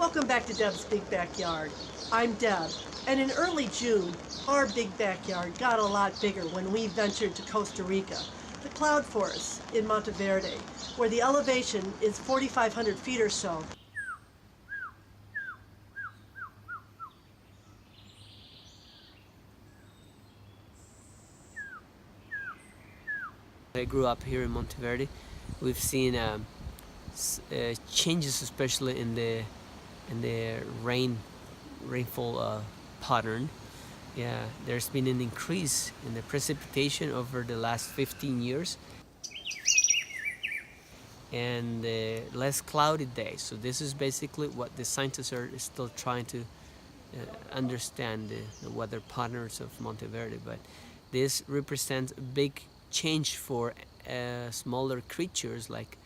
Welcome back to Deb's Big Backyard. I'm Deb, and in early June, our big backyard got a lot bigger when we ventured to Costa Rica, the cloud forests in Monteverde, where the elevation is 4,500 feet or so. I grew up here in Monteverde. We've seen changes, especially in the rainfall pattern. Yeah, there's been an increase in the precipitation over the last 15 years, and less cloudy days. So this is basically what the scientists are still trying to understand the weather patterns of Monteverde. But this represents a big change for smaller creatures like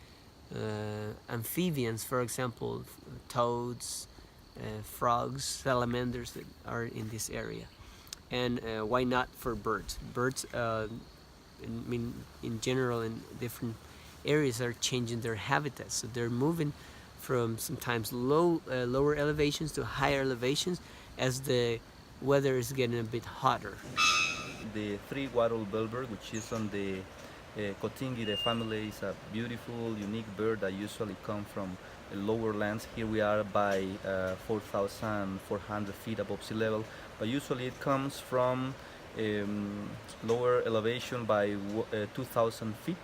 amphibians, for example, toads, frogs, salamanders that are in this area. And why not for birds? Birds, in general, in different areas are changing their habitats. So they're moving from sometimes lower elevations to higher elevations as the weather is getting a bit hotter. The three-wattled bellbird, which is on the Cotingidae family, is a beautiful, unique bird that usually comes from lower lands. Here we are by 4,400 feet above sea level, but usually it comes from lower elevation by 2,000 feet.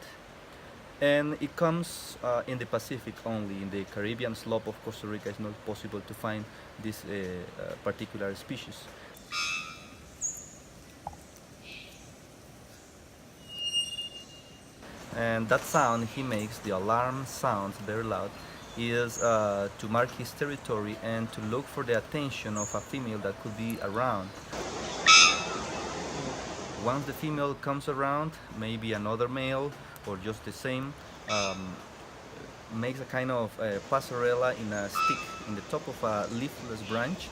And it comes in the Pacific only. In the Caribbean slope of Costa Rica, it's not possible to find this particular species. And that sound he makes, the alarm sounds very loud, is to mark his territory and to look for the attention of a female that could be around. Once the female comes around, maybe another male or just the same makes a kind of passerella in a stick in the top of a leafless branch,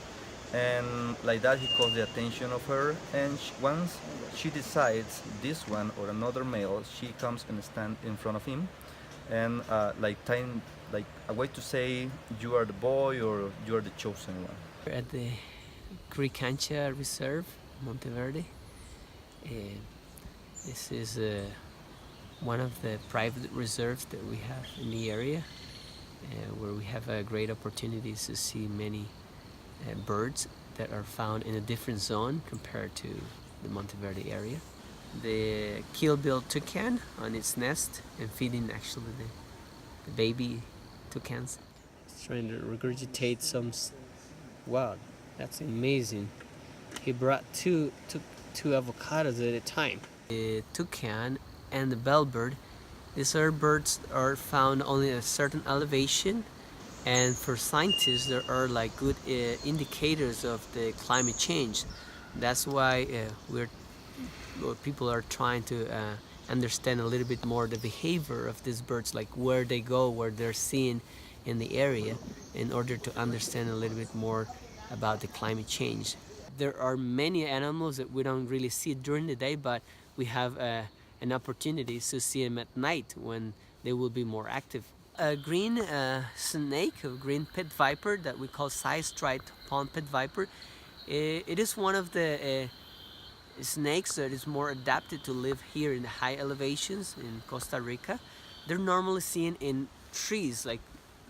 and like that he calls the attention of her, and once she decides this one or another male, she comes and stands in front of him, and like a way to say you are the boy or you are the chosen one. We're at the Rica Reserve, Monteverde. This is one of the private reserves that we have in the area, where we have great opportunities to see many birds that are found in a different zone compared to the Monteverde area. The keel-billed toucan on its nest and feeding actually the baby toucans. It's trying to regurgitate some. Wow, that's amazing. He brought two avocados at a time. The toucan and the bellbird, these are birds that are found only at a certain elevation, and for scientists there are like good indicators of the climate change. That's why people are trying to understand a little bit more the behavior of these birds, like where they go, where they're seen in the area, in order to understand a little bit more about the climate change. There are many animals that we don't really see during the day, but we have an opportunity to see them at night when they will be more active. A green snake, a green pit viper that we call side-striped pond pit viper, it is one of the snakes that is more adapted to live here in the high elevations in Costa Rica. They're normally seen in trees, like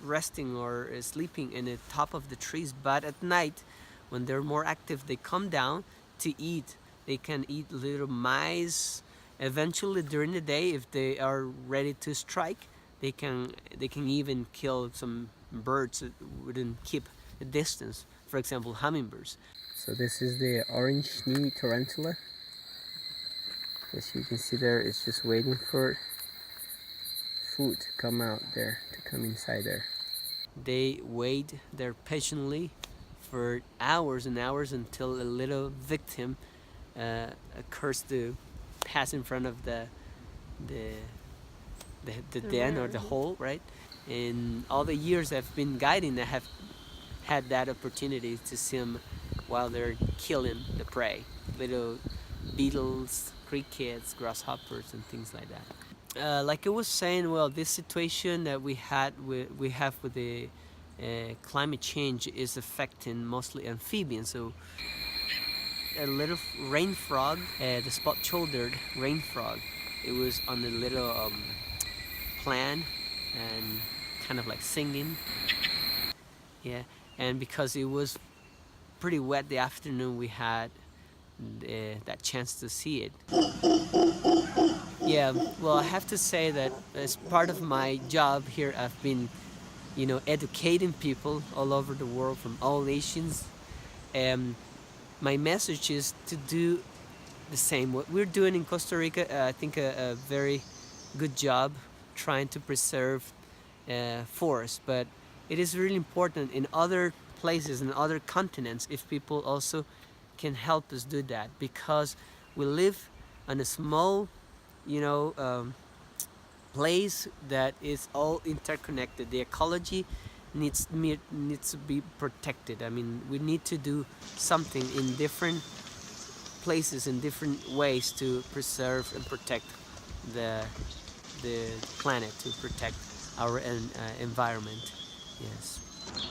resting or sleeping in the top of the trees, but at night when they're more active they come down to eat. They can eat little mice. Eventually during the day, if they are ready to strike, they can even kill some birds that wouldn't keep a distance, for example hummingbirds. So this is the orange knee tarantula. As you can see there, it's just waiting for food to come out there, to come inside there. They wait there patiently for hours and hours until a little victim occurs to pass in front of the den or the hole, right? In all the years I've been guiding, I have had that opportunity to see them while they're killing the prey, little beetles, crickets, grasshoppers, and things like that. Like I was saying, well, this situation that we have with the climate change is affecting mostly amphibians. So a little rain frog, the spot-shouldered rain frog, it was on the little plant and kind of like singing. Yeah, and because it was pretty wet the afternoon, we had that chance to see it. Yeah, well, I have to say that as part of my job here, I've been, educating people all over the world from all nations. My message is to do the same. What we're doing in Costa Rica, I think a very good job trying to preserve forests, but it is really important in other places and other continents if people also can help us do that, because we live on a small place that is all interconnected. The ecology needs to be protected. I mean, we need to do something in different places in different ways to preserve and protect the planet, to protect our environment. Yes.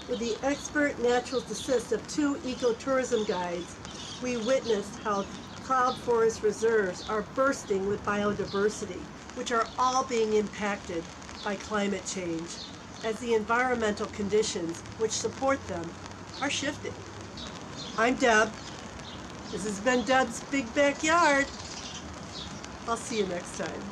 With the expert natural assist of 2 ecotourism guides, we witnessed how cloud forest reserves are bursting with biodiversity, which are all being impacted by climate change, as the environmental conditions which support them are shifting. I'm Deb. This has been Deb's Big Backyard. I'll see you next time.